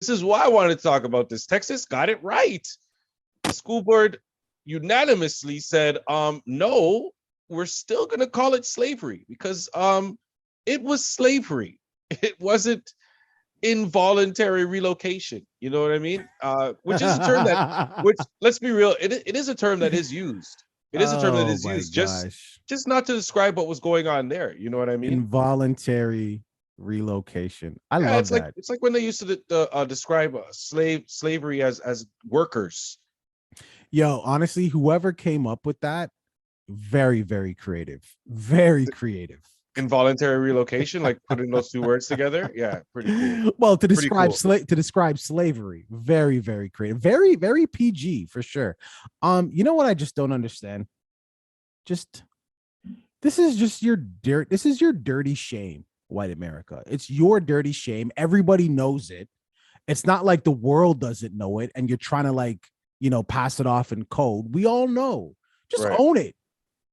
this is why I wanted to talk about this. Texas got it right. The school board unanimously said, no, we're still going to call it slavery because it was slavery. It wasn't involuntary relocation. You know what I mean? Which is a term which let's be real, it is a term that is used. It is a term that Oh is my used gosh. just not to describe what was going on there. You know what I mean? Involuntary relocation. I Yeah, love that. it's like when they used to describe slavery as workers. Yo, honestly, whoever came up with that, very, very creative. Very creative. Involuntary relocation, like putting those two words together. Yeah, pretty cool. Well, to Pretty describe cool. to describe slavery, very, very creative. Very, very PG for sure. You know what I just don't understand? Just this is just your dirt. This is your dirty shame, white America. It's your dirty shame. Everybody knows it. It's not like the world doesn't know it and you're trying to pass it off in code. We all know. Just Right. own it.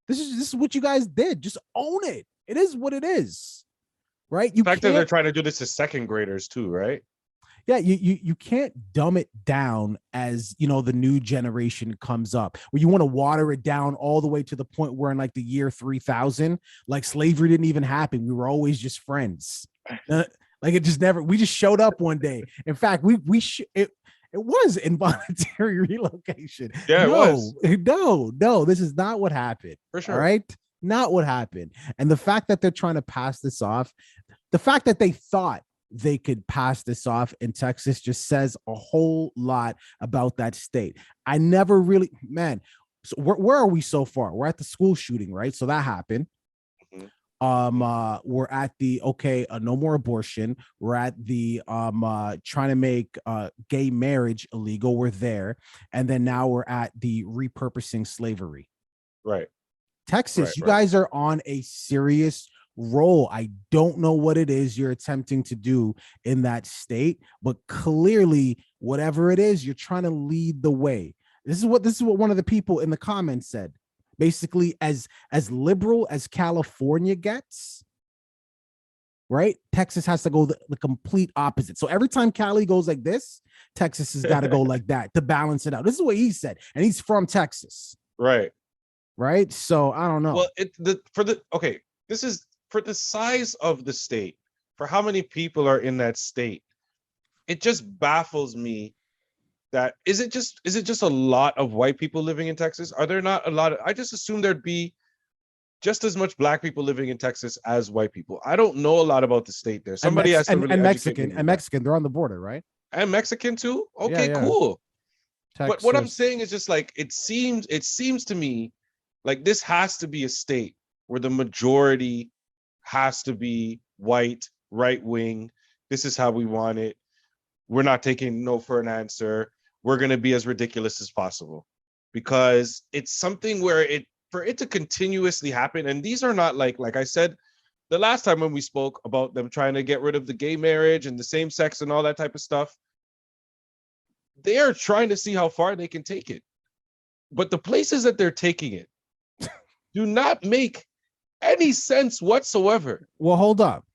This is what you guys did. Just own it. It is what it is. Right? The fact that they're trying to do this to second graders too, right? Yeah, you can't dumb it down as the new generation comes up. Where you want to water it down all the way to the point where in like the year 3000, like slavery didn't even happen. We were always just friends. Like it just never. We just showed up one day. In fact, it was involuntary relocation. Yeah, it was. No. This is not what happened. For sure. All right, not what happened. And the fact that they're trying to pass this off, the fact that they thought they could pass this off in Texas just says a whole lot about that state. I never really, man. So where are we so far? We're at the school shooting, right? So that happened. We're at the no more abortion. We're at the trying to make gay marriage illegal. We're there, and then now we're at the repurposing slavery. Right. Texas, you guys are on a serious roll. I don't know what it is you're attempting to do in that state, but clearly, whatever it is, you're trying to lead the way. This is what one of the people in the comments said. Basically, as liberal as California gets, right? Texas has to go the complete opposite. So every time Cali goes like this, Texas has got to go like that to balance it out. This is what he said, and he's from Texas, right? Right. So I don't know. Well, this is for the size of the state, for how many people are in that state. It just baffles me. That is it just a lot of white people living in Texas? Are there not a lot of, I just assume there'd be just as much black people living in Texas as white people. I don't know a lot about the state there. Somebody has to really and Mexican, they're on the border, right? And Mexican too? Okay, yeah. Cool. Texas. But what I'm saying is just like it seems to me like this has to be a state where the majority has to be white, right wing. This is how we want it. We're not taking no for an answer. We're going to be as ridiculous as possible, because it's something where for it to continuously happen. And these are not like I said, the last time when we spoke about them trying to get rid of the gay marriage and the same sex and all that type of stuff, they are trying to see how far they can take it. But the places that they're taking it do not make any sense whatsoever. Well, hold up.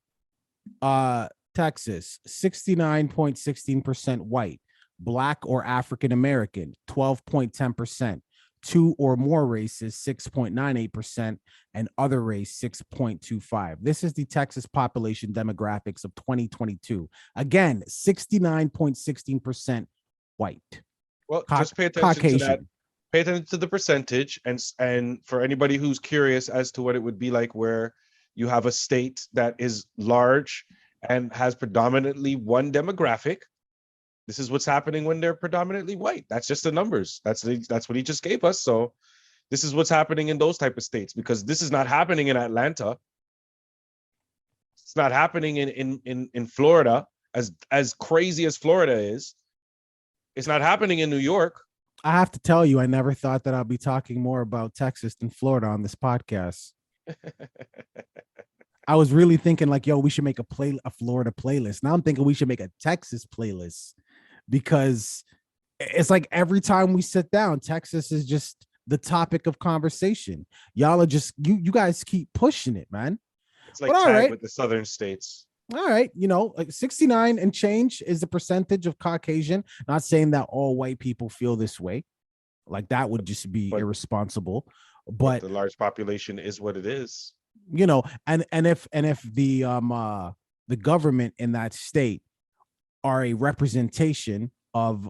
Texas, 69.16% white, black or African American, 12.10%, two or more races, 6.98%, and other race, 6.25%. This is the Texas population demographics of 2022. Again, 69.16% white. Well, just pay attention Caucasian. To that. Pay attention to the percentage, and for anybody who's curious as to what it would be like where you have a state that is large and has predominantly one demographic. This is what's happening when they're predominantly white. That's just the numbers. That's what he just gave us. So this is what's happening in those type of states, because this is not happening in Atlanta. It's not happening in Florida, as crazy as Florida is. It's not happening in New York. I have to tell you, I never thought that I'll be talking more about Texas than Florida on this podcast. I was really thinking like, yo, we should make a Florida playlist. Now I'm thinking we should make a Texas playlist, because it's like every time we sit down, Texas is just the topic of conversation. Y'all are just, you guys keep pushing it, man. It's like tied with the southern states. All right, like 69 and change is the percentage of Caucasian. Not saying that all white people feel this way. Like that would just be but irresponsible. but But the large population is what it is. and if the government in that state are a representation of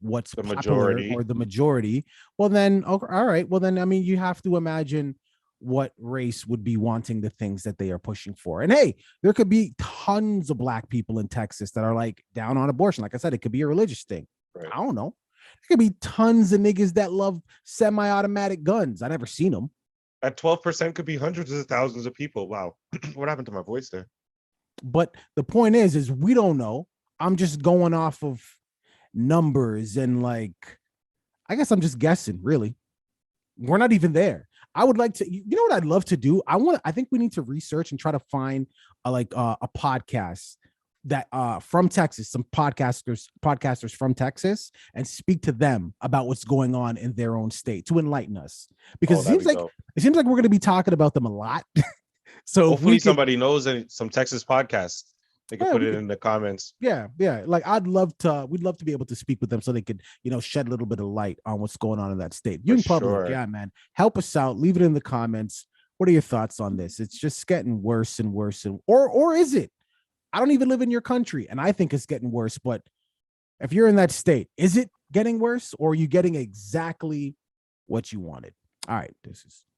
what's The popular majority. or the majority, well then all right, well then I mean you have to imagine what race would be wanting the things that they are pushing for. And hey, there could be tons of black people in Texas that are like down on abortion. Like I said, it could be a religious thing. Right. I don't know. There could be tons of niggas that love semi-automatic guns. I never seen them. At 12% could be hundreds of thousands of people. Wow. What happened to my voice there? But the point is we don't know. I'm just going off of numbers and like, I guess I'm just guessing, really. We're not even there. I would like to, what I'd love to do? I think we need to research and try to find a podcast that from Texas, some podcasters from Texas, and speak to them about what's going on in their own state to enlighten us. Because it seems like we're going to be talking about them a lot. So hopefully somebody knows some Texas podcasts. They can put it in the comments. Yeah. Like we'd love to be able to speak with them so they could, shed a little bit of light on what's going on in that state. You in public, sure. Yeah, man. Help us out. Leave it in the comments. What are your thoughts on this? It's just getting worse and worse. Or is it? I don't even live in your country, and I think it's getting worse. But if you're in that state, is it getting worse, or are you getting exactly what you wanted? All right, this is